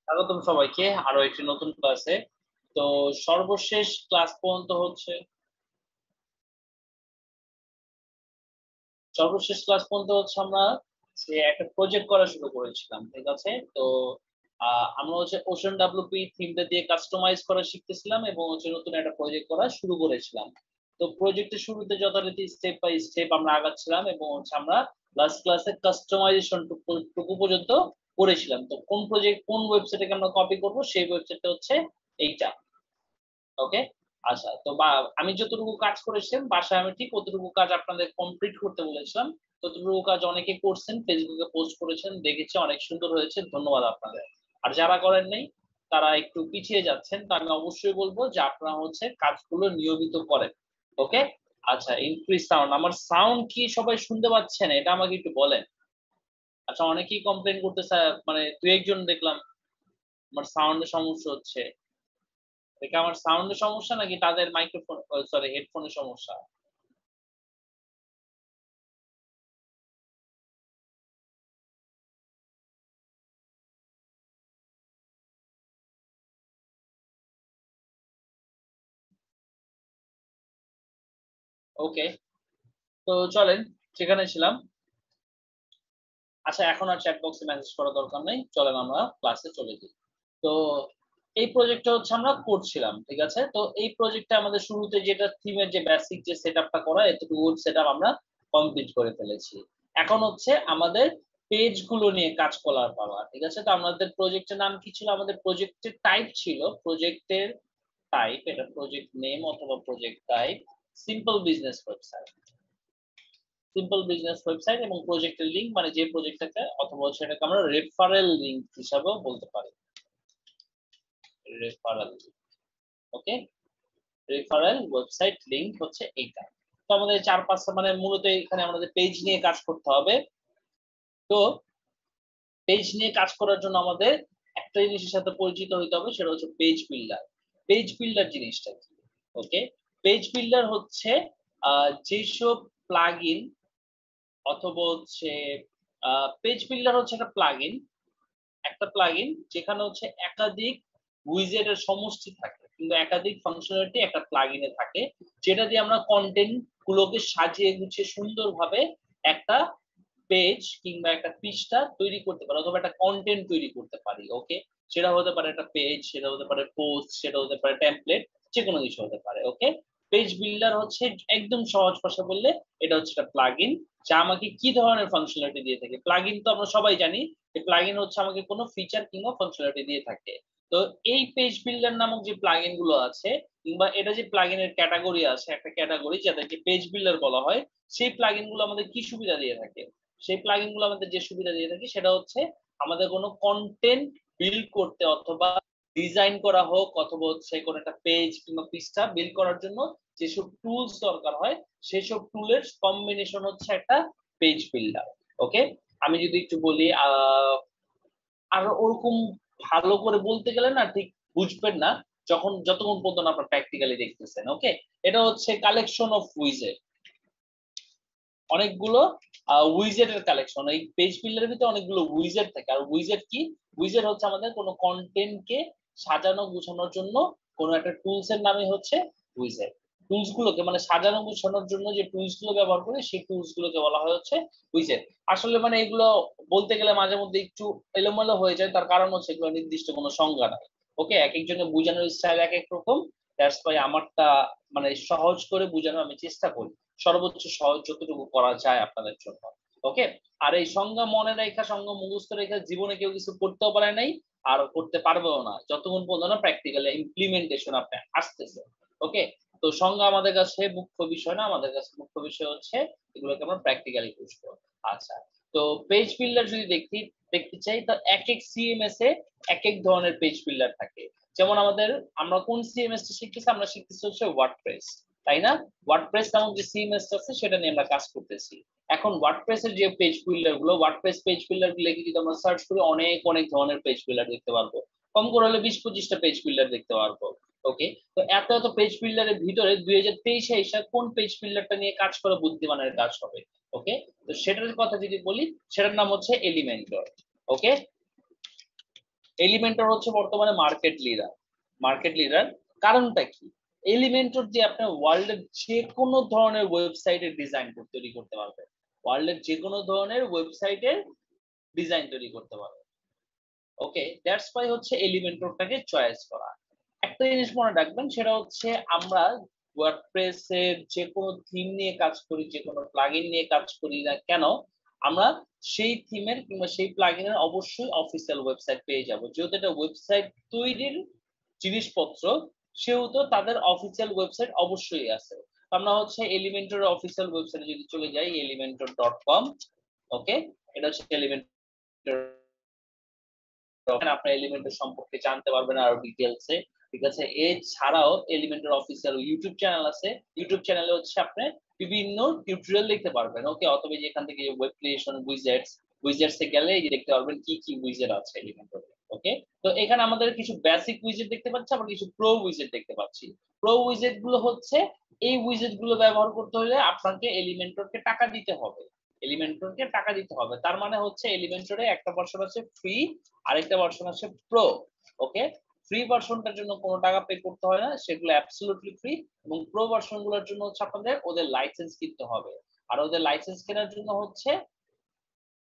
স্বাগতম সবাইকে আরো একটি নতুন ক্লাসে। তো সর্বশেষ ক্লাস পর্যন্ত হচ্ছে আমরা যে একটা প্রজেক্ট করা শুরু করেছিলাম, ঠিক আছে? তো আমরা হচ্ছে ওশান ডাব্লিউপি থিমটা দিয়ে কাস্টমাইজ করা শিখতেছিলাম এবং হচ্ছে নতুন একটা প্রজেক্ট করা শুরু করেছিলাম। তো প্রজেক্টের শুরুতে যথারীতি স্টেপ বাই স্টেপ আমরা আগাচ্ছিলাম এবং হচ্ছে আমরা লাস্ট ক্লাসে কাস্টমাইজেশন টুকু পর্যন্ত করেছিলাম। তো কোন প্রজেক্ট কোন ওয়েবসাইটে আমরা কপি করব সেই ওয়েবসাইটটা হচ্ছে এইটা। ওকে, আচ্ছা। তো আমি যতটুকু কাজ করেছিলাম বাসায় আমি ঠিক কতটুকু কাজ আপনাদের কমপ্লিট করতে বলেছিলাম, ততটুকু কাজ অনেকে করছেন, ফেসবুকে পোস্ট করেছেন, দেখেছি অনেক সুন্দর হয়েছে, ধন্যবাদ আপনাদের। আর যারা করেন নাই তারা একটু পিছিয়ে যাচ্ছেন, তো আমি অবশ্যই বলবো যে আপনারা হচ্ছে কাজগুলো নিয়মিত করেন। ওকে, আচ্ছা। ইনক্রিজ সাউন্ড, আমার সাউন্ড কি সবাই শুনতে পাচ্ছেন এটা আমাকে একটু বলেন। আচ্ছা, অনেকেই কমপ্লেন করতেছে, মানে দুই একজন দেখলাম আমার সাউন্ডের সমস্যা হচ্ছে। এটা আমার সাউন্ডের সমস্যা নাকি তাদের মাইক্রোফোন, সরি, হেডফোনের সমস্যা? ওকে, তো চলেন, সেখানে ছিলাম। আচ্ছা, এখন আর চ্যাট বক্সে মেসেজ করার দরকার নেই, চলেন আমরা ক্লাসে চলে যাই। তো এই প্রজেক্টটা হচ্ছে আমরা করছিলাম, ঠিক আছে? তো এই প্রজেক্টটা আমাদের শুরুতে যেটা থিমের যে বেসিক যে সেটআপটা করা, এতটুকু সেটআপ আমরা কমপ্লিট করে ফেলেছি। এখন হচ্ছে আমাদের পেজ গুলো নিয়ে কাজ করার পালা, ঠিক আছে? তো আমাদের প্রজেক্টের নাম কি ছিল? আমাদের প্রজেক্টের টাইপ ছিল, প্রজেক্টের টাইপ, এটা প্রজেক্ট নেম অথবা project type simple business website. Simple business website এবং প্রজেক্টের লিংক, মানে যে প্রজেক্টটাকে, অথবা সেটাকে আমরা রেফারেল লিংক হিসাবেও বলতে পারি। রেফারেল, ওকে, রেফারেল ওয়েবসাইট লিংক হচ্ছে এইটা। তো আমাদের চার পাঁচটা, মানে মূলত এখানে আমাদের পেজ নিয়ে কাজ করতে হবে। তো পেজ নিয়ে কাজ করার জন্য আমাদের একটা জিনিসের সাথে পরিচিত হইতে হবে, সেটা হচ্ছে পেজ বিল্ডার। পেজ বিল্ডার জিনিসটা কি? ওকে, পেজ বিল্ডার হচ্ছে যেসব প্লাগইন অথবা হচ্ছে পেজ বিল্ডার হচ্ছে একটা প্লাগইন যেখানে হচ্ছে একাধিক উইজেটের সমষ্টি থাকে, কিন্তু একাধিক ফাংশনালিটি একটা প্লাগইনে থাকে, যেটা দিয়ে আমরা কন্টেন্ট গুলোকে সাজিয়ে গুছিয়ে সুন্দরভাবে একটা পেজ কিংবা একটা পৃষ্ঠা তৈরি করতে পারি অথবা একটা কন্টেন্ট তৈরি করতে পারি। ওকে, সেটা হতে পারে একটা পেজ, সেটা হতে পারে পোস্ট, সেটা হতে পারে টেমপ্লেট, যে কোনো কিছু হতে পারে। ওকে, পেজ বিল্ডার হচ্ছে একদম সহজ ভাষা বললে এটা হচ্ছে একটা প্লাগইন, যা আমাকে কি ধরনের ফাংশনালিটি দিয়ে থাকে। প্লাগইন তো আমরা সবাই জানি যে প্লাগইন হচ্ছে আমাকে কোনো ফিচার কিংবা ফাংশনালিটি দিয়ে থাকে। তো এই পেজ বিল্ডার নামক যে প্লাগইন গুলো আছে, কিংবা এটা যে প্লাগইনের ক্যাটাগরি আছে, একটা ক্যাটাগরি যাদেরকে পেজ বিল্ডার বলা হয়, সেই প্লাগইন গুলো আমাদের কি সুবিধা দিয়ে থাকে? সেই প্লাগইন গুলো আমাদের যে সুবিধা দিয়ে থাকে সেটা হচ্ছে আমাদের কোনো কন্টেন্ট বিল্ড করতে অথবা ডিজাইন করা হোক অথবা হচ্ছে কোনো একটা পেজ কিংবা পৃষ্ঠা বিল্ড করার জন্য যেসব টুলস দরকার হয়, সেসব টুলের কম্বিনেশন হচ্ছে একটা পেজ বিল্ডার। ওকে, আমি যদি একটু বলি, আর ওরকম ভালো করে বলতে গেলে না ঠিক বুঝবেন না যতক্ষণ পর্যন্ত আপনার প্র্যাকটিক্যালি দেখতেছেন। ওকে, এটা হচ্ছে কালেকশন অফ উইজেট, অনেকগুলো উইজেটের কালেকশন। এই পেজ বিল্ডারের ভিতরে অনেকগুলো উইজেট থাকে। আর উইজেট কি? উইজেট হচ্ছে আমাদের কোনো কন্টেন্টকে সাজানো গুছানোর জন্য কোনো একটা টুলস এর নামই হচ্ছে উইজেট। টুলস গুলোকে, মানে সাজানো গুছানোর জন্য যে টুলস গুলো ব্যবহার করি সেই টুলস গুলোকে বলা হয় হচ্ছে উইজেট। আসলে মানে এগুলো বলতে গেলে মাঝে মধ্যে একটু এলোমেলো হয়ে যায়, তার কারণ হচ্ছে এগুলো নির্দিষ্ট কোনো সংজ্ঞা নাই। ওকে, এক একজনের বোঝানোর স্টাইল এক এক রকম। দ্যাটস ওয়াই আমারটা মানে সহজ করে বোঝানোর আমি চেষ্টা করি, সর্বোচ্চ সহজ যতটুকু করা যায় আপনাদের জন্য। ওকে, আর এই সংজ্ঞা মনে রেখা, সংজ্ঞা মুখস্থ রেখা জীবনে কেউ কিছু করতেও পারে নাই আর করতে পারবেও না যতক্ষণ পর্যন্ত না প্র্যাকটিক্যালি ইমপ্লিমেন্টেশন আপনি আসতেছে। ওকে, তো সংজ্ঞা আমাদের কাছে মুখ্য বিষয় না, আমাদের কাছে মুখ্য বিষয় হচ্ছে এগুলোকে আমরা প্র্যাকটিক্যালি বুঝবো। আচ্ছা, তো পেজ বিল্ডার যদি দেখতে চাই, তো এক এক সিএমএস এ এক এক ধরনের পেজ বিল্ডার থাকে। যেমন আমরা কোন সিএমএস টা শিখতেছি? আমরা শিখতেছি হচ্ছে ওয়ার্ডপ্রেস, তাই না? ওয়ার্ডপ্রেস নামক যে সিএমএস আছে সেটা নিয়ে আমরা কাজ করতেছি। এখন ওয়ার্ডপ্রেসের যে পেজ বিল্ডার গুলো, ওয়ার্ডপ্রেস পেজ বিল্ডার গুলো যদি আমরা সার্চ করি, অনেক অনেক ধরনের পেজ বিল্ডার দেখতে পারবো, কম করে হলে 20-25টা পেজ বিল্ডার দেখতে পারবো। ওকে, তো এত এত পেজ বিল্ডারের ভিতরে 2023 এসে কোন পেজ বিল্ডারটা নিয়ে কাজ করা বুদ্ধিমানের কাজ হবে? ওকে, তো সেটার কথা যদি বলি, সেটার নাম হচ্ছে এলিমেন্টর। ওকে, এলিমেন্টর হচ্ছে বর্তমানে মার্কেট লিডার। কারণটা কি? এলিমেন্টর যে আপনার ওয়ার্ল্ডের যে কোনো ধরনের ওয়েবসাইটের ডিজাইন তৈরি করতে পারবে, ওয়ার্ল্ডের যে কোনো ধরনের ওয়েবসাইটের ডিজাইন তৈরি করতে পারবে। ওকে, দ্যাটস ওয়াই হচ্ছে এলিমেন্টরটাকে চয়েস করা। একটা জিনিস মনে রাখবেন, সেটা হচ্ছে আমরা ওয়ার্ডপ্রেস এর যে কোনো থিম নিয়ে কাজ করি, যে কোনো প্লাগইন নিয়ে কাজ করি না কেন, আমরা সেই থিমের কিংবা সেই প্লাগইনের অবশ্যই অফিসিয়াল ওয়েবসাইট পেয়ে যাব। যেহেতু এটা ওয়েবসাইট তৈরির জিনিসপত্র, সেহেতু তাদের অফিসিয়াল ওয়েবসাইট অবশ্যই আছে। আমরা হচ্ছে এলিমেন্টর অফিসিয়াল ওয়েবসাইটে যদি চলে যাই, elementor.com। ওকে, এটা হচ্ছে এলিমেন্টর। আপনার এলিমেন্টর সম্পর্কে জানতে পারবেন আরো ডিটেইলসে। ঠিক আছে, এছাড়াও এলিমেন্টর অফিসিয়াল ইউটিউব চ্যানেল আছে। ইউটিউব চ্যানেলে হচ্ছে আপনি বিভিন্ন টিউটোরিয়াল দেখতে পারবেন। ওকে, অথবা যেখান থেকে ওয়েব ক্রিয়েশন উইজেটস এ গেলে এই যে দেখতে পারবেন কি কি উইজেট আছে এলিমেন্টরে। ওকে, তো এখানে আমাদের কিছু বেসিক উইজেট দেখতে পাচ্ছি, আবার কিছু প্রো উইজেট দেখতে পাচ্ছি। প্রো উইজেট গুলো হচ্ছে, এই উইজেট গুলো ব্যবহার করতে হলে আপনাকে এলিমেন্টরকে টাকা দিতে হবে। তার মানে হচ্ছে এলিমেন্টরে একটা ভার্সন আছে ফ্রি, আরেকটা ভার্সন আছে প্রো। ওকে, ফ্রি ভার্সনটার জন্য কোনো টাকা পে করতে হয় না, সেগুলো অ্যাবসলিউটলি ফ্রি। এবং প্রো ভার্সন গুলোর জন্য হচ্ছে আপনাদের ওদের লাইসেন্স কিনতে হবে। আর ওদের লাইসেন্স কেনার জন্য হচ্ছে,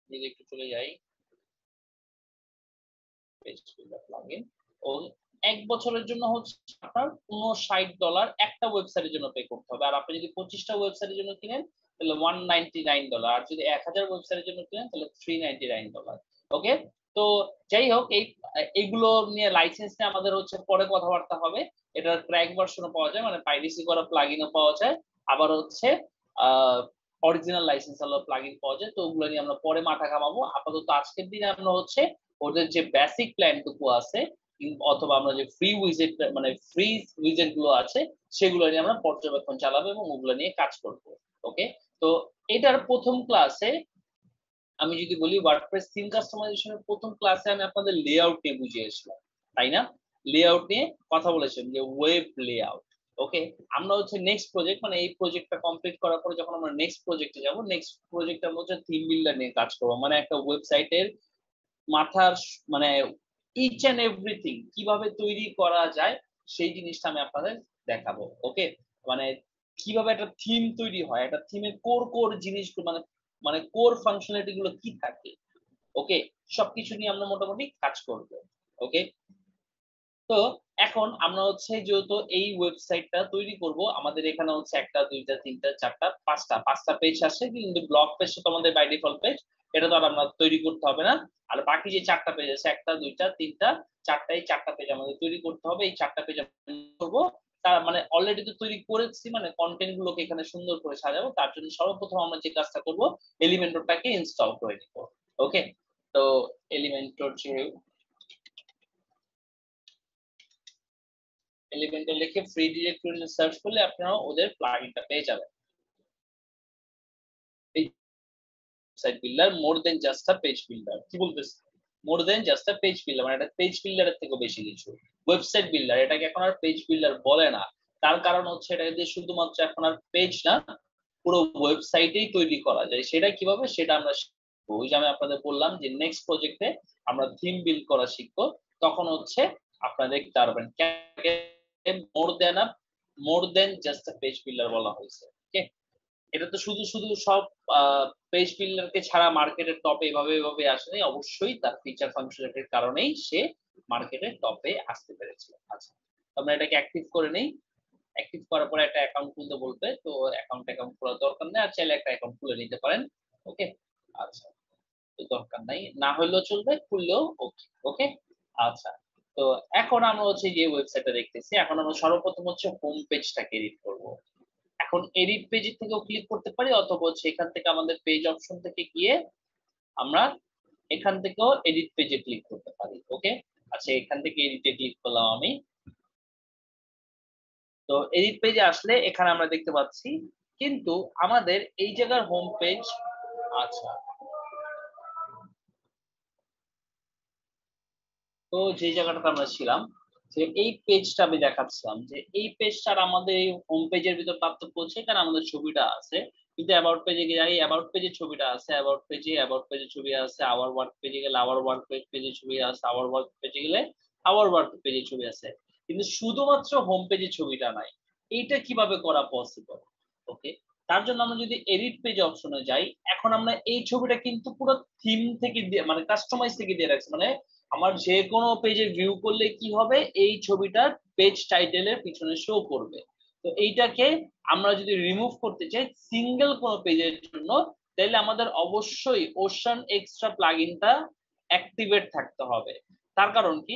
যদি একটু চলে যাই পেজ বিল্ডার প্লাগইন, ও এক বছরের জন্য হচ্ছে আপনার $59 একটা ওয়েবসাইটের জন্য পে করতে হবে। আর আপনি যদি 25টা ওয়েবসাইটের জন্য কিনেন তাহলে $199, আর যদি 1000 ওয়েবসাইটের জন্য কিনেন তাহলে $399। ওকে, তো যাই হোক, এইগুলো নিয়ে লাইসেন্স নিয়ে আমাদের হচ্ছে পরে কথাবার্তা হবে। এটার ক্র্যাক ভার্সনও পাওয়া যায়, মানে পাইরেসি করা প্লাগইনও পাওয়া যায়, আবার হচ্ছে অরিজিনাল লাইসেন্স হলো প্লাগইন পাওয়া যায়। তো ওগুলো নিয়ে আমরা পরে মাথা ঘামাবো। আপাতত আজকের দিনে আমরা হচ্ছে ওদের যে বেসিক প্ল্যানটুকু আছে, অথবা আমরা যে ফ্রি উইজেট, মানে ফ্রি উইজেট গুলো আছে, সেগুলো নিয়ে আমরা পর্যবেক্ষণ চালাবো এবং ওগুলো নিয়ে কাজ করব। ওকে, তো এটার প্রথম ক্লাসে আমি যদি বলি, ওয়ার্ডপ্রেস থিম কাস্টমাইজেশনের প্রথম ক্লাসে আমি আপনাদের লেআউট নিয়ে বুঝিয়েছিলাম, তাই না? লেআউট নিয়ে কথা বলেছিলাম, যে ওয়েব লেআউট। ওকে, আমরা হচ্ছে নেক্সট প্রজেক্ট, মানে এই প্রজেক্টটা কমপ্লিট করার পরে যখন আমরা নেক্সট প্রজেক্টে যাব, নেক্সট প্রজেক্টটা হচ্ছে থিম বিল্ডার নিয়ে কাজ করব, মানে একটা ওয়েবসাইটের মাথার মানে ইচ এন্ড এভরিথিং কিভাবে তৈরি করা যায় সেই জিনিসটা আমি আপনাদের দেখাবো। ওকে, মানে কিভাবে একটা থিম তৈরি হয়, একটা থিমের কোর জিনিসগুলো, মানে মানে কোর ফাংশনালিটি গুলো কি থাকে। ওকে, সবকিছু নিয়ে আমরা মোটামুটি কাজ করব। ওকে, তো এখন আমরা হচ্ছে যেহেতু এই ওয়েবসাইটটা তৈরি করব, আমাদের এখানে হচ্ছে একটা, দুইটা, তিনটা, চারটা, পাঁচটা পেজ আসে, কিন্তু ব্লগ পেজটা তো আমাদের বাই ডিফল্ট পেজ, এটা তো আর আমরা তৈরি করতে হবে না। আর বাকি যে চারটা পেজ আছে, একটা, দুইটা, তিনটা, চারটা, এই চারটা পেজ আমাদের তৈরি করতে হবে। এই চারটা পেজ করব, তার মানে অলরেডি তো তৈরি করেছি, মানে কন্টেন্ট গুলোকে এখানে সুন্দর করে সাজাবো। তার জন্য সর্বপ্রথম আমরা যে কাজটা করব, এলিমেন্টরটাকে ইনস্টল করে নিব। ওকে, তো এলিমেন্টর যে এলিমেন্টর লিখে ফ্রি ডিরেক্টরি সার্চ করলে আপনারা ওদের প্লাগইনটা পেয়ে যাবেন। এই site builder more than just a page builder, কি বলতেছে? More than just a page builder, মানে এটা পেজ বিল্ডারের থেকে বেশি কিছু। ওয়েবসাইট বিল্ডার, এটাকে এখন আর পেজ বিল্ডার বলে না। তার কারণ হচ্ছে এটা দিয়ে শুধুমাত্র এখন আর পেজ না, পুরো ওয়েবসাইটেই তৈরি করা যায়। সেটা কিভাবে, সেটা আমরা শিখবো। ওই যে আমি আপনাদের বললাম যে নেক্সট প্রজেক্টে আমরা থিম বিল্ড করা শিখবো, তখন হচ্ছে আপনারা দেখতে পারবেন মোর than just a page builder বলা হয়েছে। ওকে, এটা তো শুধু শুধু সব পেজ বিল্ডারকে ছাড়া মার্কেটের টপে এভাবে আসেনি, অবশ্যই তার ফিচার ফাংশনালিটির কারণেই সে মার্কেটের টপে আসতে পেরেছিল। আচ্ছা, আমরা এটাকে অ্যাক্টিভ করে নেই। অ্যাক্টিভ করার পরে একটা অ্যাকাউন্ট খুলতে বলবে, তো অ্যাকাউন্ট খোলার দরকার নেই, আর চাইলে একটা অ্যাকাউন্ট খুলে নিতে পারেন। ওকে, আচ্ছা, তো দরকার নাই, না হলেও চলবে, খুললেও ওকে। ওকে, আচ্ছা, তো এখন আমরা হচ্ছে যে ওয়েবসাইটটা দেখতেছি, এখন আমরা সর্বপ্রথম হচ্ছে হোম পেজটাকে এডিট করব। এখন এডিট পেজ থেকেও ক্লিক করতে পারি, অথবা হচ্ছে এখান থেকে আমাদের পেজ অপশন থেকে গিয়ে আমরা এখান থেকেও এডিট পেজে ক্লিক করতে পারি। ওকে, আচ্ছা, এখান থেকে এডিটে ক্লিক করলাম আমি। তো এডিট পেজে আসলে এখানে আমরা দেখতে পাচ্ছি, কিন্তু আমাদের এই জায়গার হোম পেজ, আচ্ছা, তো যে জায়গাটাতে আমরা ছিলাম, যে এই পেজটা আমি দেখাচ্ছিলাম, যে এই পেজটার আমাদের এই হোম পেজের ভিতর পার্থক্য হচ্ছে এখানে আমাদের ছবিটা আছে, কিন্তু অ্যাবাউট পেজে যাই, অ্যাবাউট পেজে ছবিটা আছে, অ্যাবাউট পেজে ছবি আছে, আওয়ার ওয়ার্ক পেজে গেলে আওয়ার ওয়ার্ক পেজে ছবি আছে, আওয়ার ওয়ার্ক পেজে গেলে আওয়ার ওয়ার্ক পেজে ছবি আছে, কিন্তু শুধুমাত্র হোম পেজে ছবিটা নাই। এইটা কিভাবে করা পসিবল? ওকে, তার জন্য আমরা যদি এডিট পেজ অপশনে যাই, এখন আমরা এই ছবিটা কিন্তু পুরো থিম থেকে দিয়ে মানে কাস্টমাইজ থেকে দিয়ে রাখছি, মানে আমার যে কোনো পেজে ভিউ করলে কি হবে, এই ছবিটা পেজ টাইটেলের পিছনে শো করবে। তো এইটাকে আমরা যদি রিমুভ করতে চাই সিঙ্গেল কোনো পেজের জন্য, তাহলে আমাদের অবশ্যই ওশান এক্সট্রা প্লাগইনটা অ্যাক্টিভেট থাকতে হবে। তার কারণ কি,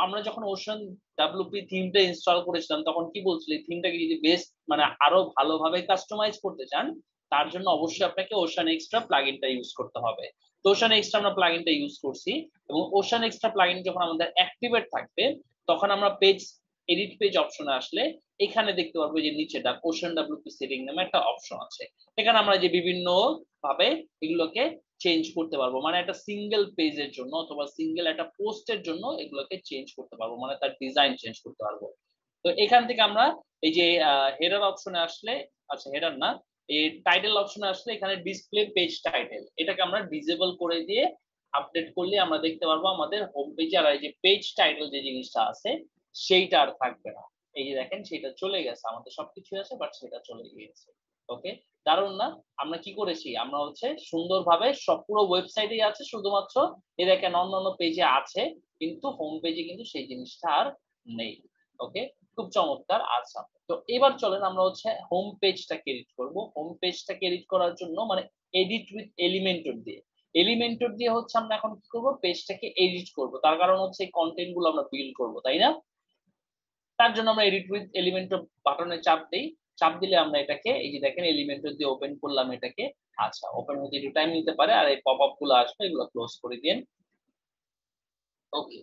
আমরা যখন ওশান ডাব্লিউপি থিমটা ইনস্টল করেছিলাম তখন কি বলছিল, থিমটাকে যদি বেস্ট মানে আরো ভালোভাবে কাস্টমাইজ করতে চান, তার জন্য অবশ্যই আপনাকে ওশান এক্সট্রা প্লাগইনটা ইউজ করতে হবে। তো ওশান এক্সট্রা আমরা প্লাগইনটা ইউজ করছি, এবং ওশান এক্সট্রা প্লাগইন যখন আমাদের অ্যাক্টিভেট থাকবে, তখন আমরা পেজ এডিট পেজ অপশনে আসলে এখানে দেখতে পারবো যে নিচে ওশান ডাব্লিউপি সেটিং নামে একটা অপশন আছে। এখানে আমরা যে বিভিন্ন ভাবে এগুলোকে চেঞ্জ করতে পারবো, মানে একটা সিঙ্গেল পেজের জন্য অথবা সিঙ্গেল একটা পোস্টের জন্য এগুলোকে চেঞ্জ করতে পারবো, মানে তার ডিজাইন চেঞ্জ করতে পারবো। তো এখান থেকে আমরা এই যে হেডার অপশনে আসলে, আচ্ছা হেডার না, এই টাইটেল অপশনে আসলে এখানে ডিসপ্লে পেজ টাইটেল, এটাকে আমরা ডিসেবল করে দিয়ে আপডেট করলে আমরা দেখতে পারবো আমাদের হোম পেজে আর এই যে পেজ টাইটেল যে জিনিসটা আছে সেইটা আর থাকবে না। এই যে দেখেন সেটা চলে গেছে, আমাদের সবকিছু আছে বাট সেটা চলে গিয়েছে। ওকে, দারুণ না? আমরা কি করেছি, আমরা হচ্ছে সুন্দরভাবে সব পুরো ওয়েবসাইটেই আছে, শুধুমাত্র এই দেখেন অন্যান্য পেজে আছে কিন্তু হোম পেজে কিন্তু সেই জিনিসটা আর নেই। ওকে, খুব চমৎকার। আচ্ছা, তো এবার চলেন আমরা হচ্ছে হোম পেজটাকে এডিট করব। হোম পেজটাকে এডিট করার জন্য মানে এডিট উইথ এলিমেন্টর দিয়ে, এলিমেন্টর দিয়ে হচ্ছে আমরা এখন কি করব, পেজটাকে এডিট করব। তার কারণ হচ্ছে এই কন্টেন্ট গুলো আমরা বিল্ড করব, তাই না? তার জন্য আমরা এডিট উইথ এলিমেন্টর বাটনে চাপ দেই, চাপ দিলে আমরা এটাকে এই যে দেখেন এলিমেন্টর দিয়ে ওপেন করলাম এটাকে। আচ্ছা, ওপেন হতে একটু টাইম নিতে পারে, আর এই পপআপ গুলো আসবে এগুলো ক্লোজ করে দিন। ওকে,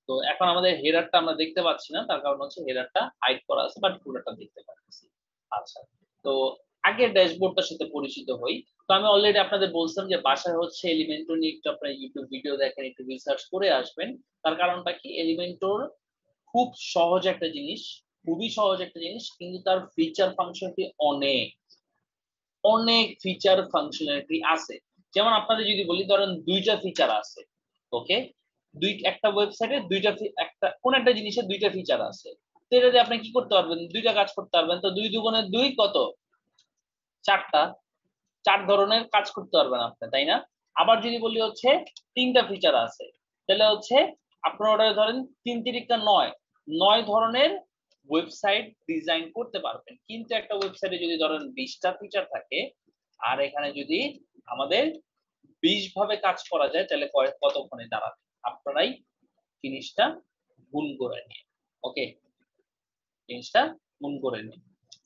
তো এখন আমাদের হেডারটা আমরা দেখতে পাচ্ছি না, তার কারণ হচ্ছে হেডারটা হাইড করা আছে বাট পুরোটা দেখতে পাচ্ছি। আচ্ছা, তো আগে ড্যাশবোর্ডটার সাথে পরিচিত হই। তো আমি অলরেডি আপনাদের বলছিলাম যে বাসায় হচ্ছে এলিমেন্টর নিয়ে একটু আপনারা ইউটিউব ভিডিও দেখেন, একটু রিসার্চ করে আসবেন। তার কারণটা কি, এলিমেন্টর খুব সহজ একটা জিনিস, খুবই সহজ একটা জিনিস, কিন্তু তার ফিচার ফাংশনালিটি অনেক অনেক ফিচার ফাংশনালিটি আছে। যেমন আপনাদের যদি বলি, ধরেন দুইটা ফিচার আছে। ওকে, একটা ওয়েবসাইটে দুইটা একটা কোন একটা জিনিসের দুইটা ফিচার আছে, তো এটা দিয়ে আপনি কি করতে পারবেন, দুইটা কাজ করতে পারবেন। তো 2 দুগুণে 2 কত, 4টা, 4 ধরনের কাজ করতে পারবেন আপনি, তাই না? আবার যদি বলি হচ্ছে তিনটা ফিচার আছে, তাহলে হচ্ছে আপনার ওটা ধরেন 3 তিরিকা 9, 9 ধরনের ওয়েবসাইট ডিজাইন করতে পারবেন। কিন্তু একটা ওয়েবসাইটে যদি ধরেন 20টা ফিচার থাকে, আর এখানে যদি আমাদের 20 ভাবে কাজ করা যায়, তাহলে কতক্ষণে দাঁড়াবে? আপনারাই জিনিসটা গুণ করে নিয়ে, ওকে, জিনিসটা গুণ করে নিয়ে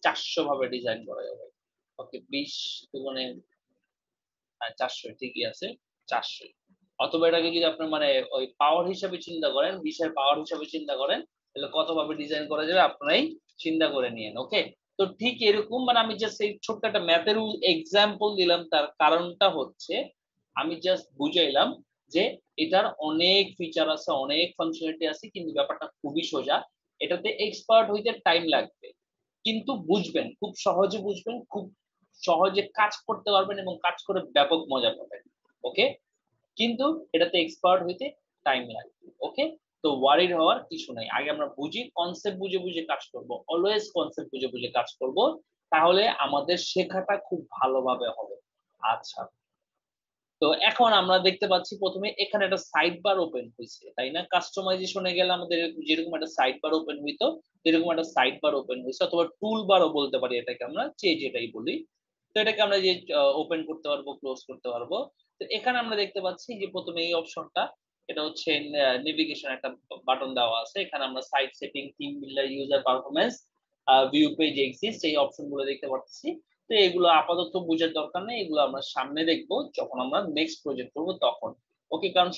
400 ভাবে ডিজাইন করা যাবে। ওকে, 20 দুগুণে 400, ঠিকই আছে, 400। অথবা এটাকে যদি আপনি মানে ওই পাওয়ার হিসাবে চিন্তা করেন, 20 এর পাওয়ার হিসাবে চিন্তা করেন, তাহলে কত ভাবে ডিজাইন করা যাবে আপনারাই চিন্তা করে নিয়েন। ওকে, তো ঠিক এরকম মানে আমি জাস্ট এই ছোট্ট একটা ম্যাথের এক্সাম্পল দিলাম, তার কারণটা হচ্ছে আমি জাস্ট বুঝাইলাম যে এটার অনেক ফিচার আছে, অনেক ফাংশনালিটি আছে, কিন্তু ব্যাপারটা খুবই সোজা। এটাতে এক্সপার্ট হইতে টাইম লাগবে, কিন্তু বুঝবেন, খুব সহজে বুঝবেন, খুব সহজে কাজ করতে পারবেন এবং কাজ করে ব্যাপক মজা পাবেন। ওকে, কিন্তু এটাতে এক্সপার্ট হইতে টাইম লাগবে। ওকে, তো ওয়ারিড হওয়ার কিছু নাই, আগে আমরা বুঝি, কনসেপ্ট বুঝে বুঝে কাজ করব, অলওয়েজ কনসেপ্ট বুঝে বুঝে কাজ করব, তাহলে আমাদের শেখাটা খুব ভালোভাবে হবে। আচ্ছা, তো এখন আমরা দেখতে পাচ্ছি প্রথমে এখানে একটা সাইড বার ওপেন হয়েছে, তাই না? কাস্টমাইজেশনে গেলে আমাদের যেরকম একটা সাইড বার ওপেন হইতো, এরকম একটা সাইড বার ওপেন হয়েছে, অথবা টুল বারও বলতে পারি এটাকে আমরা, যেটাই বলি। তো এটাকে আমরা যে ওপেন করতে পারবো, ক্লোজ করতে পারবো। তো এখানে আমরা দেখতে পাচ্ছি যে প্রথমে এই অপশনটা, এটা হচ্ছে নেভিগেশন একটা বাটন দেওয়া আছে, এখানে আমরা site setting, theme builder, user performance, view page exist, এই অপশনগুলো দেখতে পাচ্ছি। তো এগুলো আপাতত বোঝার দরকার নেই, এগুলো আমরা সামনে দেখবো যখন আমরা নেক্সট প্রজেক্ট করব তখন। ওকে, কারণ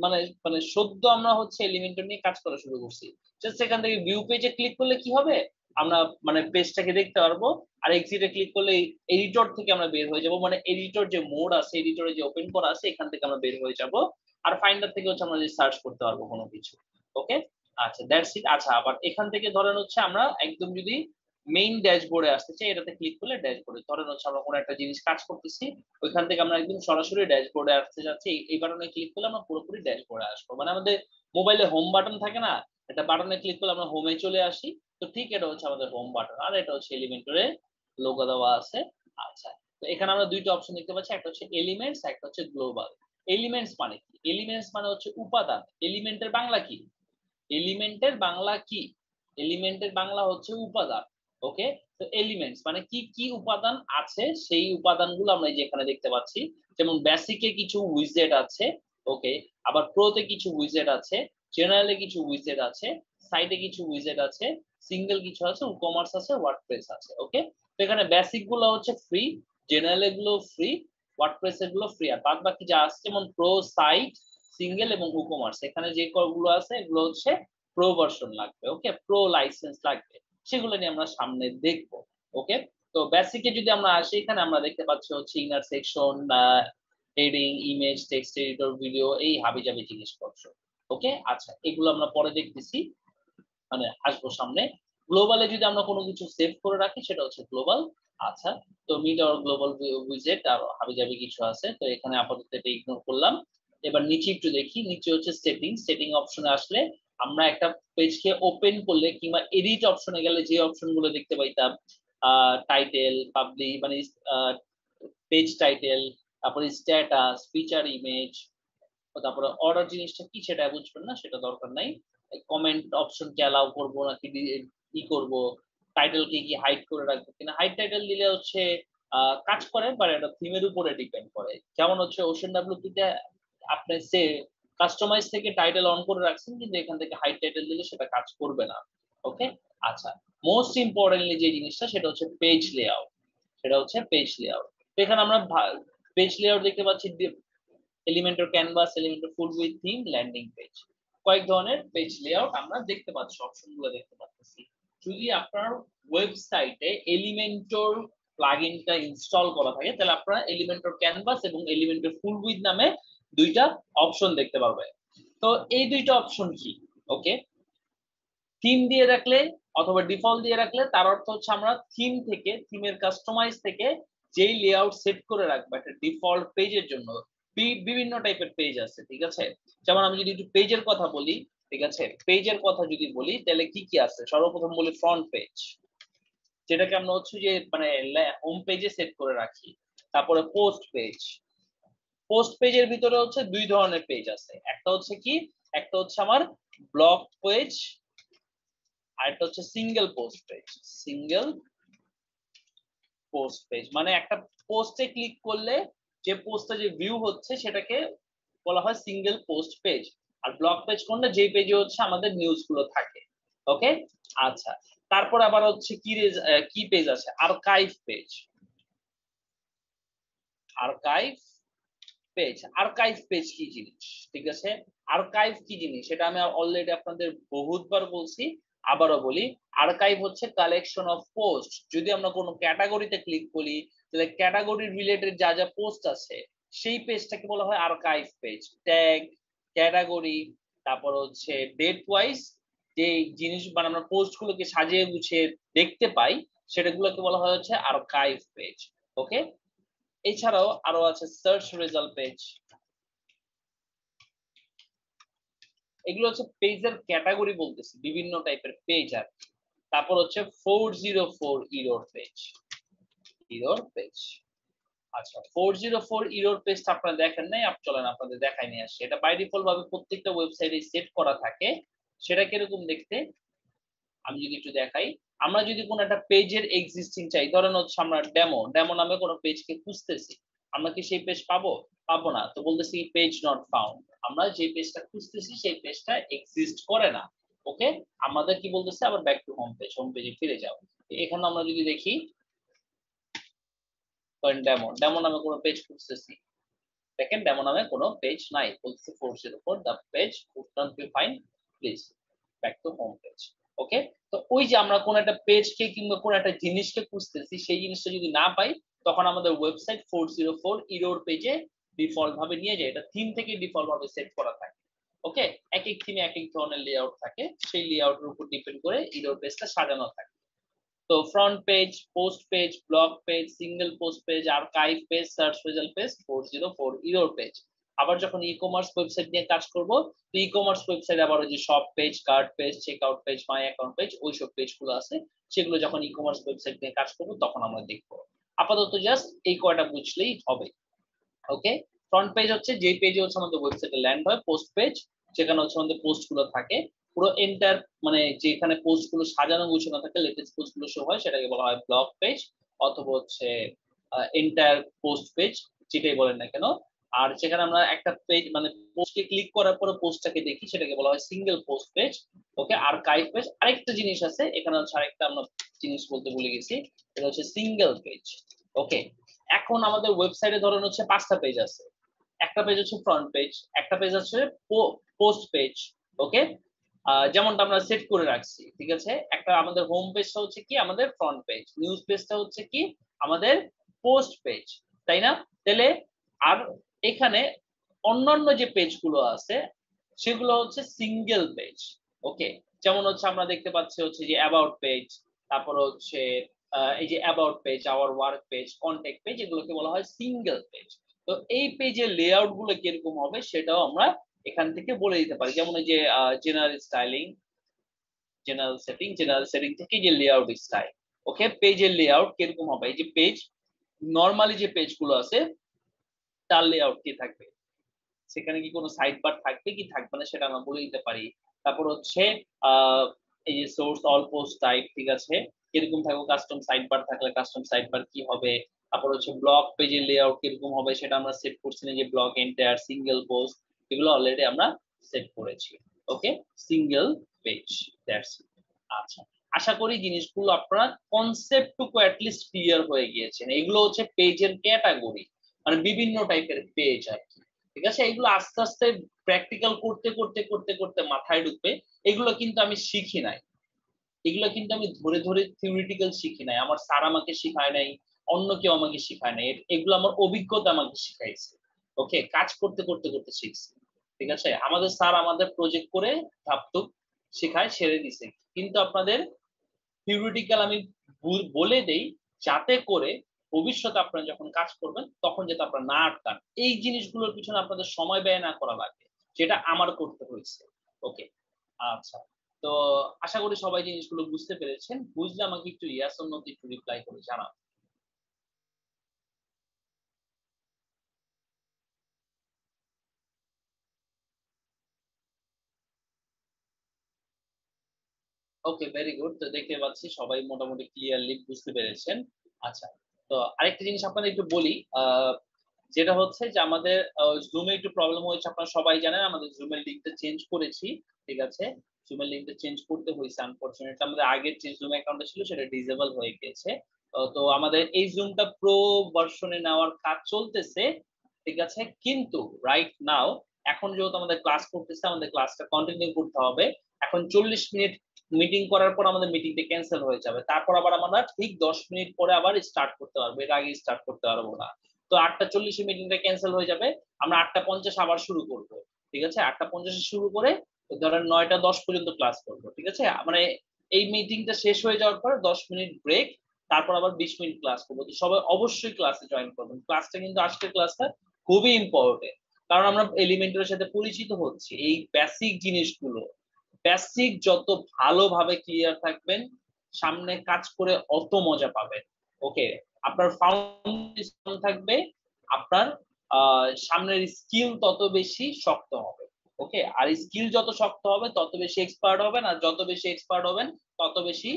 মানে মানে সদ্য আমরা হচ্ছে এলিমেন্টর নিয়ে কাজ করা শুরু করছি, জাস্ট এখান থেকে ভিউ পেজে ক্লিক করলে কি হবে, আমরা মানে পেজটাকে দেখতে পারবো, আর এক্সিটে ক্লিক করলে এডিটর থেকে আমরা বের হয়ে যাব, মানে এডিটর যে মোড আছে, এডিটরে যে ওপেন করা আছে, এখান থেকে আমরা বের হয়ে যাব, আর ফাইন্ডার থেকে হচ্ছে আমরা সার্চ করতে পারবো কোনো কিছু। ওকে, আচ্ছা দ্যাটস ইট। আচ্ছা, আবার এখান থেকে ধরেন হচ্ছে আমরা একদম যদি মেইন ড্যাশবোর্ডে আসতে চাই, এটাতে ক্লিক করলে ড্যাশবোর্ডে, ধরেন হচ্ছে আমরা কোনো একটা জিনিস কাজ করতেছি, ওইখান থেকে আমরা একদম সরাসরি ড্যাশবোর্ডে আসতে যাচ্ছি, এই বাটনে ক্লিক করলে আমরা পুরোপুরি ড্যাশবোর্ডে আসবো। মানে আমাদের মোবাইলে হোম বাটন থাকে না, একটা বাটনে ক্লিক করলে আমরা হোমে চলে আসি, তো ঠিক এটা হচ্ছে আমাদের হোম বাটন, আর এটা হচ্ছে এলিমেন্টরে লোগো দেওয়া আছে। আচ্ছা, তো এখানে আমরা দুইটা অপশন দেখতে পাচ্ছি, একটা হচ্ছে এলিমেন্টস, একটা হচ্ছে গ্লোবাল। এলিমেন্টস মানে কি? এলিমেন্টস মানে হচ্ছে উপাদান। এলিমেন্টের বাংলা কি? এলিমেন্টের বাংলা কি? এলিমেন্টের বাংলা হচ্ছে উপাদান। ওকে, তো এলিমেন্টস মানে কি কি উপাদান আছে, সেই উপাদানগুলো আমরা এই যে এখানে দেখতে পাচ্ছি। যেমন বেসিকে কিছু উইজেট আছে, ওকে, আবার প্রোতে কিছু উইজেট আছে, জেনারেলে কিছু উইজেট আছে, সাইডে কিছু উইজেট আছে, সিঙ্গেল কিছু আছে, কমার্স আছে, ওয়ার্ডপ্রেস আছে। ওকে, তো এখানে বেসিক গুলো হচ্ছে ফ্রি, জেনারেল গুলো ফ্রি, ওয়ার্ডপ্রেস এর গুলো ফ্রি, আর বাদ বাকি যা আছে যেমন প্রো, সাইট, সিঙ্গেল এবং ই-কমার্স, এখানে যে গুলো আছে এগুলো হচ্ছে প্রো ভার্সন লাগবে। ওকে, প্রো লাইসেন্স লাগবে, সেগুলো নিয়ে আমরা সামনে দেখব। ওকে, তো বেসিকে যদি আমরা আসি, এখানে আমরা দেখতে পাচ্ছি হচ্ছে inner section, heading, image, text editor, video, এই হাবিজাবি জিনিসপত্র। ওকে, আচ্ছা, এগুলো আমরা পরে দেখতেছি, মানে আসবো সামনে। গ্লোবালে যদি আমরা কোনো কিছু সেভ করে রাখি, সেটা হচ্ছে গ্লোবাল। আচ্ছা, তো মিট অর গ্লোবাল উইজেট আর হাবিজাবি কিছু আছে, তো এখানে আপাতত এটা ইগনোর করলাম। এবার নিচে একটু দেখি, নিচে হচ্ছে সেটিং। সেটিং অপশনে আসলে আমরা একটা পেজকে ওপেন করলে কিংবা এডিট অপশনে গেলে যে অপশনগুলো দেখতে পাইতাম, টাইটেল, পাবলিক মানে পেজ টাইটেল, তারপরে স্ট্যাটাস, ফিচার ইমেজ, তারপরে অর্ডার জিনিসটা কি সেটা বুঝবেন না, সেটা দরকার নাই। কমেন্ট অপশন কে অ্যালাউ করবো নাকি কি করব, টাইটেল কে কি হাইড করে রাখবো কিনা। হাইড টাইটেল দিলে হচ্ছে কাজ করে, বাট এটা থিমের উপরে ডিপেন্ড করে। যেমন হচ্ছে ওশন ডাব্লিউপি তে আপনি সে কাস্টমাইজ থেকে টাইটেল অন করে রাখছেন, কিন্তু এখান থেকে হাইড টাইটেল দিলে সেটা কাজ করবে না। ওকে, আচ্ছা, মোস্ট ইম্পর্টেন্টলি যে জিনিসটা সেটা হচ্ছে পেজ লেআউট। সেটা হচ্ছে পেজ লেআউট। তো এখানে আমরা পেজ লেআউট দেখতে পাচ্ছি, Elementor canvas, Elementor full with theme, landing page, কয়েক ধরনের পেজ লেআউট আমরা দেখতে পাচ্ছি, অপশনগুলো দেখতে পাচ্ছি। যদি আপনার ওয়েবসাইটে এলিমেন্টর প্লাগইনটা ইনস্টল করা থাকে, তাহলে আপনারা এলিমেন্টর ক্যানভাস এবং এলিমেন্টর ফুল উইথ নামে দুইটা অপশন দেখতে পারবেন। তো এই দুইটা অপশন কি? ওকে, থিম দিয়ে রাখলে অথবা ডিফল্ট দিয়ে রাখলে তার অর্থ হচ্ছে আমরা থিম থেকে, থিমের কাস্টমাইজ থেকে যেই লেআউট সেট করে রাখবো একটা ডিফল্ট পেজের জন্য। বিভিন্ন টাইপের পেজ আছে, ঠিক আছে। যেমন আমি যদি একটু পেজের কথা বলি, ঠিক আছে, পেজের কথা যদি বলি তাহলে কি কি আছে, সর্বপ্রথম বলি ফ্রন্ট পেজ, যেটাকে আমরা হচ্ছে যে মানে হোম পেজে সেট করে রাখি। তারপরে পোস্ট পেজ, পোস্ট পেজের ভিতরে হচ্ছে দুই ধরনের পেজ আছে, একটা হচ্ছে কি, একটা হচ্ছে আমার ব্লগ পেজ, আর একটা হচ্ছে single post page. Single post page মানে একটা পোস্টে ক্লিক করলে যে পোস্টে যে ভিউ হচ্ছে সেটাকে বলা হয় সিঙ্গেল পোস্ট পেজ। আর ব্লগ পেজ কোনটা, যে পেজে হচ্ছে আমাদের নিউজ গুলো থাকে। ওকে, আচ্ছা, তারপর আবার হচ্ছে কি পেজ আছে, archive page. Archive page, archive page কি জিনিস, ঠিক আছে, আর্কাইভ কি জিনিস সেটা আমি অলরেডি আপনাদের বহুতবার বলছি, আবারও বলি। আর্কাইভ হচ্ছে কালেকশন অফ পোস্ট। যদি আমরা কোনো ক্যাটাগরিতে ক্লিক করি, তাহলে ক্যাটাগরি রিলেটেড যা যা পোস্ট আছে সেই পেজটাকে বলা হয় আর্কাইভ পেজ। ট্যাগ, ক্যাটাগরি, তারপর হচ্ছে ডেট ওয়াইজ যে জিনিস মানে আমরা পোস্ট গুলোকে সাজিয়ে গুছিয়ে দেখতে পাই, সেটাগুলোকে বলা হয় হচ্ছে আর্কাইভ পেজ। ওকে, এছাড়াও আরো আছে সার্চ রেজাল্ট পেজ। এগুলো হচ্ছে পেজের ক্যাটাগরি বলতেছি, বিভিন্ন টাইপের পেজ আর। তারপর হচ্ছে 404 ইরর পেজ, ইরর পেজ। আচ্ছা, 404 ইরর পেজটা আপনারা দেখেন নাই, চলেন আপনাদের দেখাই নিয়ে আসি। এটা বাই ডিফল্ট ভাবে প্রত্যেকটা ওয়েবসাইটে সেট করা থাকে। সেটা কিরকম দেখতে আমি যদি একটু দেখাই, আমরা যদি কোনো একটা পেজের এক্সিস্টিং চাই, ধরেন হচ্ছে আমরা ডেমো নামে কোনো পেজকে খুঁজতেছি, আমরা কি সেই পেজ পাবো? পাবো না, তো বলতেছি পেজ নট ফাউন্ড, আমরা যে পেজটা খুঁজতেছি সেই পেজটা এক্সিস্ট করে না। ওকে, আমাদের কি বলতেছে, আবার back to home page, home পেজে ফিরে যাও। এখানে আমরা যদি দেখি ডেমো নামে কোনো পেজ খুঁজতেছি, দেখেন ডেমো নামে কোনো পেজ নাই, বলতেছে 404 the page could not be find, please back to home page. Okay, তো ওই যে আমরা কোন একটা পেজকে কিংবা কোন একটা জিনিসকে খুঁজতেছি, সেই জিনিসটা যদি না পাই, তখন আমাদের ওয়েবসাইট 404 ইরর পেজে ডিফল্ট ভাবে নিয়ে যায়। এটা থিম থেকে ডিফল্ট ভাবে সেট করা থাকে। ওকে, এক এক থিমে এক এক ধরনের লেআউট থাকে, সেই লেআউটের উপর ডিপেন্ড করে ইরর পেজটা সাজানো থাকে। তো front page, post page, blog page, single post page, archive page, search result page, 404 error page. আবার যখন ই কমার্স ওয়েবসাইট নিয়ে কাজ করব, তো ই কমার্স ওয়েবসাইট আবার ওই যে shop page, cart page, check out page, my account page, ওইসব পেজগুলো আছে, সেগুলো যখন ই কমার্স ওয়েবসাইট নিয়ে কাজ করব তখন আমরা দেখবো। আপাতত জাস্ট এই কয়টা বুঝলেই হবে। ওকে, ফ্রন্ট পেজ হচ্ছে যে পেজে হচ্ছে আমাদের ওয়েবসাইটে ল্যান্ড হয়, পোস্ট পেজ যেখানে হচ্ছে আমাদের পোস্ট গুলো থাকে, পুরো এন্টার মানে যেখানে পোস্ট গুলো সাজানো গুছানো থাকে, লেটেস্ট পোস্ট গুলো শো হয়, সেটাকে বলা হয় ব্লগ পেজ অথবা হচ্ছে এন্টার পোস্ট পেজ, যেটাই বলেন না কেন। আর যেখানে আমরা একটা পেজ মানে পোস্টে ক্লিক করার পরে পোস্টটাকে দেখি, সেটাকে বলা হয় সিঙ্গেল পোস্ট পেজ। ওকে, আর্কাইভ পেজ। আরেকটা জিনিস আছে এখানে হচ্ছে, আরেকটা আমরা জিনিস বলতে ভুলে গেছি, এটা হচ্ছে সিঙ্গেল পেজ। ওকে, এখন আমাদের ওয়েবসাইটে ধরুন হচ্ছে 5টা পেজ আছে, একটা পেজ হচ্ছে ফ্রন্ট পেজ, একটা পেজ হচ্ছে পোস্ট পেজ। ওকে, যেমনটা আমরা সেট করে রাখছি, ঠিক আছে। একটা আমাদের হোম পেজটা হচ্ছে কি আমাদের ফ্রন্ট পেজ, নিউজ পেজটা হচ্ছে কি আমাদের পোস্ট পেজ, তাই না? তাহলে আর এখানে অন্যান্য যে পেজগুলো আছে সেগুলো হচ্ছে সিঙ্গেল পেজ। ওকে, যেমন হচ্ছে আমরা দেখতে পাচ্ছি হচ্ছে যে অ্যাবাউট পেজ, তারপর হচ্ছে এই যে about page, our work page, contact page, এগুলোকে বলা হয় সিঙ্গেল পেজ। তো এই পেজের লেআউট গুলো কিরকম হবে সেটাও আমরা এখান থেকে বলে দিতে পারি। যেমন এই যে জেনারেল স্টাইলিং, জেনারেল সেটিং থেকে যে লেআউট স্টাইল। ওকে, পেজের লেআউট কিরকম হবে, এই যে পেজ নরমালি যে পেজগুলো আছে তার লেআউট কি থাকবে, সেখানে কি কোনো সাইড বার থাকবে কি থাকবে না সেটা আমরা বলে দিতে পারি। তারপর হচ্ছে এই যে সোর্স অল পোস্ট টাইপ, ঠিক আছে, কিরকম থাকবে, কাস্টম সাইড বার থাকলে কাস্টম সাইড বার কি হবে। তারপর হচ্ছে ব্লগ পেজের লেআউট কিরকম হবে সেটা আমরা সেট করছি না, যে ব্লগ এন্টার, সিঙ্গেল পোস্ট, এগুলো অলরেডি আমরা সেট করেছি। ওকে, সিঙ্গেল পেজ, দ্যাটস ইট। আচ্ছা, আশা করি জিনিসগুলো আপনারা কনসেপ্টটুকু অ্যাটলিস্ট ক্লিয়ার হয়ে গিয়েছেন। এগুলো হচ্ছে পেজের ক্যাটাগরি, মানে বিভিন্ন টাইপের পেজ আর কি, ঠিক আছে। এগুলো আস্তে আস্তে প্র্যাকটিক্যাল করতে করতে করতে করতে মাথায় ঢুকবে। এগুলো কিন্তু আমি শিখি নাই, এগুলো কিন্তু আমি ধরে ধরে থিওরিটিক্যাল শিখি নাই, আমার স্যার আমাকে শিখায় নাই, অন্য কেউ আমাকে শিখায় নাই, এগুলো আমার অভিজ্ঞতা আমাকে শিখাইছে। ওকে, কাজ করতে করতে করতে শিখছি, ঠিক আছে। আমাদের স্যার আমাদের প্রজেক্ট করে ধাপটুক শেখায়, ছেড়ে দিছে, কিন্তু আপনাদের থিওরিটিক্যাল আমি বলে দেই যাতে করে ভবিষ্যতে আপনারা যখন কাজ করবেন তখন যাতে আপনারা না আটকান, এই জিনিসগুলোর পিছনে আপনাদের সময় ব্যয় না করা লাগে, যেটা আমার করতে হয়েছে। ওকে, আচ্ছা, তো আশা করি সবাই জিনিসগুলো বুঝতে পেরেছেন। বুঝলে আমাকে একটু ইয়েস অর নো একটু রিপ্লাই করে জানান। ওকে, ভেরি গুড। তো দেখতে পাচ্ছি সবাই মোটামুটি ক্লিয়ারলি বুঝতে পেরেছেন। আচ্ছা, তো আরেকটা জিনিস আপনাদের একটু বলি, যেটা হচ্ছে যে আমাদের জুমে একটু প্রবলেম হয়েছে, আপনারা সবাই জানেন আমাদের জুমের লিংকটা চেঞ্জ করেছি, ঠিক আছে। জুমের লিংকটা চেঞ্জ করতে হয়েছে, আনফরচুনেটলি আমাদের আগের যে জুম অ্যাকাউন্টটা ছিল সেটা ডিসেবল হয়ে গিয়েছে। তো আমাদের এই জুমটা প্রো ভার্সনে নেওয়ার কাজ চলতেছে, ঠিক আছে। কিন্তু রাইট নাও এখন যেহেতু আমাদের ক্লাস করতেছে, আমাদের ক্লাসটা কন্টিনিউ করতে হবে। এখন 40 মিনিট মিটিং করার পর আমাদের মিটিংটা ক্যান্সেল হয়ে যাবে, তারপর আবার আমরা ঠিক 10 মিনিট পরে আবার স্টার্ট করতে পারবো, এর আগে স্টার্ট করতে পারবো না। তো 8টা 40-এ মিটিংটা ক্যান্সেল হয়ে যাবে, আমরা 8টা 50 আবার শুরু করব, ঠিক আছে। 8টা 50-এ শুরু করে ধরেন 9টা 10 পর্যন্ত ক্লাস করবো, ঠিক আছে। মানে এই মিটিংটা শেষ হয়ে যাওয়ার পরে 10 মিনিট ব্রেক, তারপর আবার 20 মিনিট ক্লাস করবো। তো সবাই অবশ্যই ক্লাসে জয়েন করবেন, ক্লাসটা কিন্তু আজকের ক্লাসটা খুবই ইম্পর্টেন্ট, কারণ আমরা এলিমেন্টের সাথে পরিচিত হচ্ছি। এই বেসিক জিনিসগুলো, বেসিক যত ভালোভাবে ক্লিয়ার থাকবেন সামনে কাজ করে অত মজা পাবেন। ওকে, আপনার ফাউন্ডেশন থাকবে, আপনার সামনের স্কিল তত বেশি শক্ত হবে। ওকে, আর স্কিল যত শক্ত হবে তত বেশি এক্সপার্ট হবেন, আর যত বেশি এক্সপার্ট হবেন তত বেশি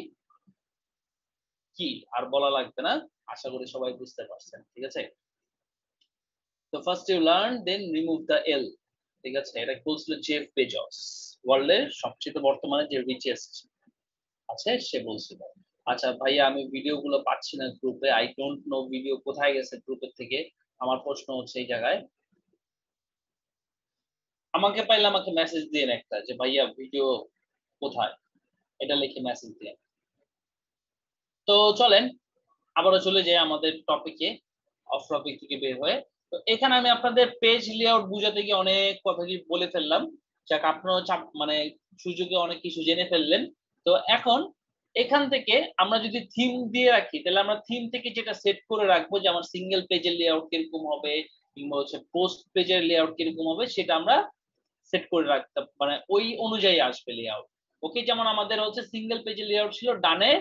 কি আর বলা লাগবে না। আশা করি সবাই বুঝতে পারছেন, ঠিক আছে। তো first you learn then remove the L, ঠিক আছে। এটা বলছিল জেফ বেজস, ওয়ার্ল্ডের সবচেয়ে বর্তমানে যে রিচেস্ট আছে সে বলছিল। আচ্ছা ভাইয়া, আমি ভিডিও গুলো পাচ্ছি না গ্রুপে, আই ডোন্ট নো ভিডিও কোথায় গেছে গ্রুপের থেকে, আমার প্রশ্ন হচ্ছে এই জায়গায়। আমাকে পাইলে আমাকে মেসেজ দিন একটা, যে ভাইয়া ভিডিও কোথায়, এটা লিখে মেসেজ দিন। তো চলেন আবারও চলে যাই আমাদের টপিকে, অফ টপিক থেকে বের হয়ে। তো এখানে আমি আপনাদের পেজ লেআউট বুঝাতে গিয়ে অনেক কথা কি বলে ফেললাম, যাক আপনারা মানে সুযোগে অনেক কিছু জেনে ফেললেন। তো এখন এখান থেকে আমরা যদি থিম দিয়ে রাখি তাহলে আমরা থিম থেকে যেটা সেট করে রাখবো যে আমার সিঙ্গেল পেজের লেআউট কিরকম হবে কিংবা হচ্ছে পোস্ট পেজের লেআউট কিরকম হবে সেটা আমরা সেট করে রাখতে মানে ওই অনুযায়ী আসবে লেআউট। ওকে, যেমন আমাদের হচ্ছে সিঙ্গেল পেজের লেআউট ছিল, ডানে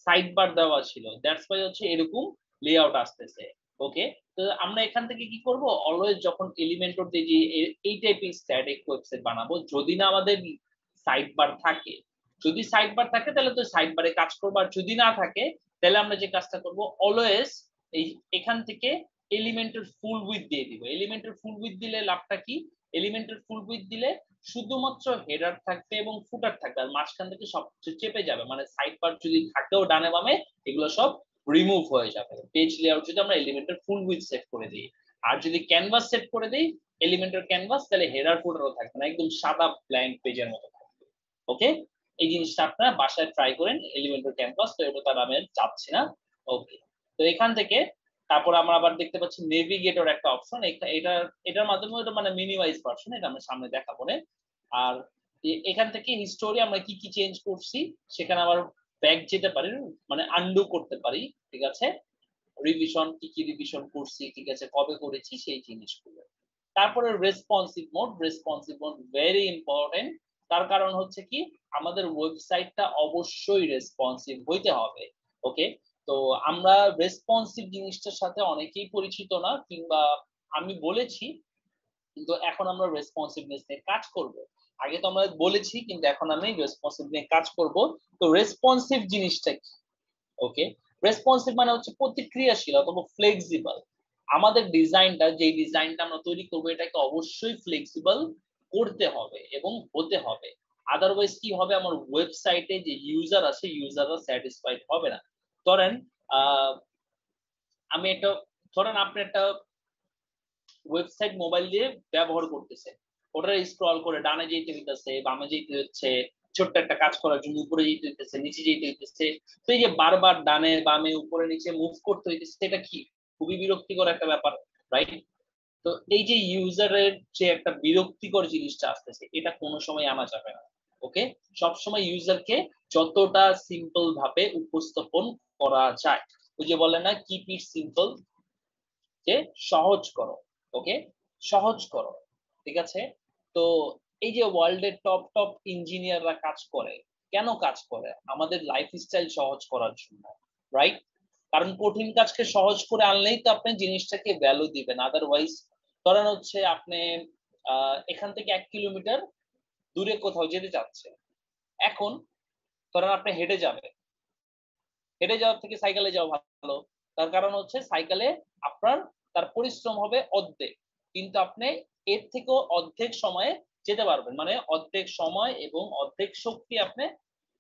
সাইড বার দেওয়া ছিল, দ্যাটস ওয়াই হচ্ছে এরকম লেআউট আসতেছে। ওকে, তো আমরা এখান থেকে কি করব, অলওয়েজ যখন এলিমেন্টর দিয়ে যে এই টাইপের স্ট্যাটিক ওয়েবসাইট বানাবো, যদি না আমাদের সাইড বার থাকে, যদি সাইড বার থাকে তাহলে তো সাইড বারে কাজ করবো, আর যদি না থাকে তাহলে আমরা যে কাজটা করব, অলওয়েজ এই এখান থেকে এলিমেন্টের ফুল উইথ দিয়ে দিব। এলিমেন্টের ফুল উইথ দিলে লাভটা কি, এলিমেন্টের ফুল উইথ দিলে শুধুমাত্র হেডার থাকবে এবং ফুটার থাকবে, আর মাঝখান থেকে সব চেপে যাবে, মানে সাইড বার যদি থাকেও ডানে বামে এগুলো সব রিমুভ হয়ে যাবে পেজ লেআউট যদি আমরা এলিমেন্টের ফুল উইথ সেট করে দিই। আর যদি ক্যানভাস সেট করে দিই এলিমেন্টের ক্যানভাস, তাহলে হেডার ফুটারও থাকবে না, একদম সাদা ব্ল্যাঙ্ক পেজের মতো থাকবে। ওকে, এই জিনিসটা আপনারা বাসায় ট্রাই করেন এলিমেন্টের ক্যানভাস, তো এটা তার আমি চাচ্ছি না। ওকে, তো এখান থেকে তারপর আমরা আবার দেখতে পাচ্ছি নেভিগেটর একটা অপশন, এটার মাধ্যমে এটা মানে মিনিমাইজ ভার্সন, এটা আমরা সামনে দেখাবো না। আর এখান থেকে হিস্টোরি আমরা কি কি চেঞ্জ করছি সেখানে আবার ব্যাক যেতে পারি, মানে আনডু করতে পারি, ঠিক আছে, রিভিশন কি কি রিভিশন করছি, ঠিক আছে, কবে করেছি সেই জিনিসগুলো। তারপরে রেসপন্সিভ মোড ভেরি ইম্পর্টেন্ট, তার কারণ হচ্ছে কি আমাদের ওয়েবসাইটটা অবশ্যই রেসপন্সিভ হইতে হবে। ওকে, তো আমরা রেসপন্সিভ জিনিসটার সাথে অনেকেই পরিচিত না, কিংবা আমি বলেছি কিন্তু এখন আমরা রেসপন্সিভনেস নিয়ে কাজ করব। আগে তো আমরা বলেছি কিন্তু এখন আমি রেসপন্সিভ নিয়ে কাজ করব। তো রেসপন্সিভ জিনিসটা কি? ওকে, রেসপন্সিভ মানে হচ্ছে প্রতিক্রিয়াশীল অথবা ফ্লেক্সিবল। আমাদের ডিজাইনটা, যে ডিজাইনটা আমরা তৈরি করব এটাকে অবশ্যই ফ্লেক্সিবল করতে হবে এবং হতে হবে, আদারওয়াইজ কি হবে, আমার ওয়েবসাইটে যে ইউজার আছে ইউজাররা স্যাটিসফাইড হবে না। ধরেন আমি একটা, ধরেন আপনি একটা ওয়েবসাইট মোবাইল দিয়ে ব্যবহার করতেছে, ওটা স্ক্রল করে ডানে যেতে হইতেছে, বামে যেতে হচ্ছে, ছোট্ট একটা কাজ করার জন্য উপরে যেতে হইতেছে, নিচে যেতে হইতেছে, তো এই যে বারবার ডানে বামে উপরে নিচে মুভ করতে হইতেছে, এটা কি খুবই বিরক্তিকর একটা ব্যাপার, রাইট? তো এই যে ইউজারের যে একটা বিরক্তিকর জিনিসটা আসতেছে এটা কোনো সময় আনা যাবে না। ওকে, সবসময় ইউজারকে যতটা সিম্পল ভাবে উপস্থাপন করা যায়, ওই যে বলে না কিপ ইট সিম্পল, যে সহজ করো। ওকে, সহজ করো, ঠিক আছে। তো এই যে ওয়ার্ল্ডের টপ টপ ইঞ্জিনিয়াররা কাজ করে, কেন কাজ করে? আমাদের লাইফস্টাইল সহজ করার জন্য, রাইট? কারণ কঠিন কাজকে সহজ করে আনলেই তো আপনি জিনিসটাকে ভ্যালু দিবেন, আদারওয়াইজ ধরেন হচ্ছে আপনি এখান থেকে 1 কিলোমিটার দূরে কোথাও যেতে চাচ্ছেন, এখন ধরেন আপনি হেঁটে যাবেন, হেঁটে যাওয়ার থেকে সাইকেলে যাওয়া ভালো। তার কারণ হচ্ছে সাইকেলে আপনার তার পরিশ্রম হবে অর্ধেক, কিন্তু আপনি এর থেকেও অর্ধেক সময়ে যেতে পারবেন, মানে অর্ধেক সময় এবং অর্ধেক শক্তি আপনি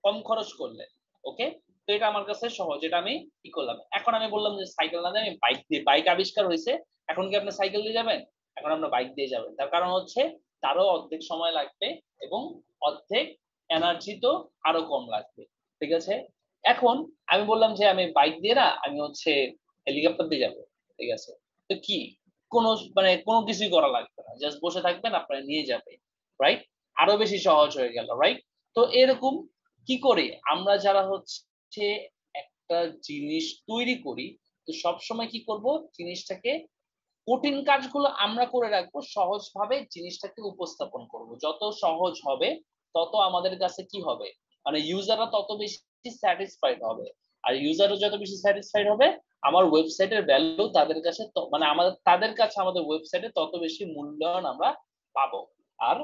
কম খরচ করলেন। ওকে, তো এটা আমার কাছে সহজ, এটা আমি কি করলাম। এখন আমি বললাম যে সাইকেল না দিয়ে আমি বাইক দিয়ে, বাইক আবিষ্কার হয়েছে, এখন কি আপনি সাইকেল দিয়ে যাবেন? এখন আমরা বাইক দিয়ে যাবেন, তার কারণ হচ্ছে তারও অর্ধেক সময় লাগবে এবং অর্ধেক এনার্জি তো আরো কম লাগবে, ঠিক আছে। এখন আমি বললাম যে আমি বাইক দিয়ে না, আমি হচ্ছে হেলিকপ্টার দিয়ে যাবো, ঠিক আছে। তো কি কোনো মানে কোনো কিছুই করা লাগবে না, জাস্ট বসে থাকবেন আপনারা নিয়ে যাবে, রাইট? আরো বেশি সহজ হয়ে গেল, রাইট? তো এরকম কি করে আমরা যারা হচ্ছে একটা জিনিস তৈরি করি, তো সবসময় কি করব, জিনিসটাকে কঠিন কাজগুলো আমরা করে রাখবো, সহজভাবে জিনিসটাকে উপস্থাপন করব। যত সহজ হবে তত আমাদের কাছে কি হবে, মানে ইউজাররা তত বেশি স্যাটিসফাইড হবে, আর ইউজাররা যত বেশি স্যাটিসফাইড হবে আমার ওয়েবসাইটের ভ্যালু তাদের কাছে মানে আমাদের তাদের কাছে আমাদের ওয়েবসাইটে তত বেশি মূল্যায়ন আমরা পাবো। আর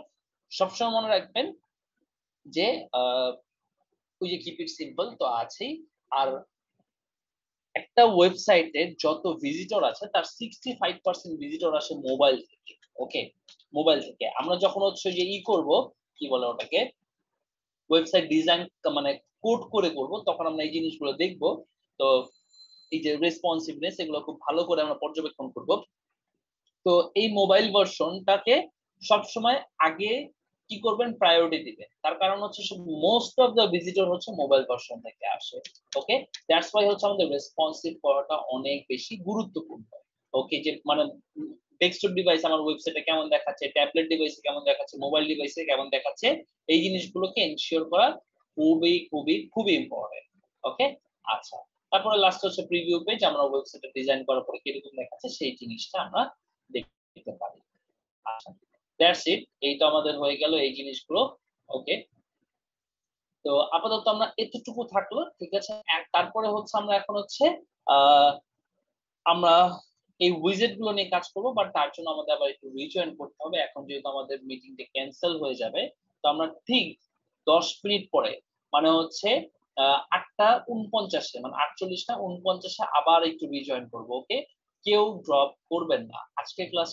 সবসময় মনে রাখবেন যে ওই যে কিপ ইট সিম্পল তো আছেই, আর একটা ওয়েবসাইটে যত ভিজিটর আছে তার 65% ভিজিটর আসে মোবাইল থেকে। ওকে, মোবাইল থেকে আমরা যখন হচ্ছে যে করব, কি বলে ওটাকে, ওয়েবসাইট ডিজাইন মানে কোড করে করব, তখন আমরা এই জিনিসগুলো দেখব। তো এই যে রেসপন্সিভনেস এগুলো খুব ভালো করে আমরা পর্যবেক্ষণ করব। তো এই মোবাইল ভার্সনটাকে সবসময় আগে কি করবেন, প্রায়োরিটি দিবেন, তার কারণ হচ্ছে মোস্ট অফ দ্য ভিজিটর হচ্ছে মোবাইল ভার্সন থেকে আসে। ওকে, দ্যাটস ওয়াই হচ্ছে আমাদের রেসপন্সিভ করাটা অনেক বেশি গুরুত্বপূর্ণ। ওকে, যে মানে ডেস্কটপ ডিভাইস আমার ওয়েবসাইটে কেমন দেখাচ্ছে, ট্যাবলেট ডিভাইসে কেমন দেখাচ্ছে, মোবাইল ডিভাইসে কেমন দেখাচ্ছে, এই জিনিসগুলোকে এনশিওর করা খুবই খুবই খুবই ইম্পর্টেন্ট। ওকে, আচ্ছা। তারপরে লাস্ট হচ্ছে প্রিভিউ পেজ। আমরা ওয়েবসাইটটা ডিজাইন করার পরে কিরকম দেখাচ্ছে সেই জিনিসটা আমরা দেখতে পারি। আচ্ছা, দ্যাটস ইট। এই তো আমাদের হয়ে গেল এই জিনিসগুলো। ওকে। তো আপাতত আমরা এতটুকু থাকলো। ঠিক আছে? তারপরে হচ্ছে আমরা এখন হচ্ছে আ আমরা এই উইজেট গুলো নিয়ে কাজ করব। বাট তার জন্য আমাদের আবার একটু রিজয়েন করতে হবে। এখন যেহেতু আমাদের মিটিংটা ক্যানসেল হয়ে যাবে, তো আমরা ঠিক ১০ মিনিট পরে মানে হচ্ছে ৮ঃ৪৯ এ মানে ৪৮ না ৪৯ এ আবার একটু রিজয়েন করব। ওকে? কেউ ড্রপ করবেন না। আজকের ক্লাস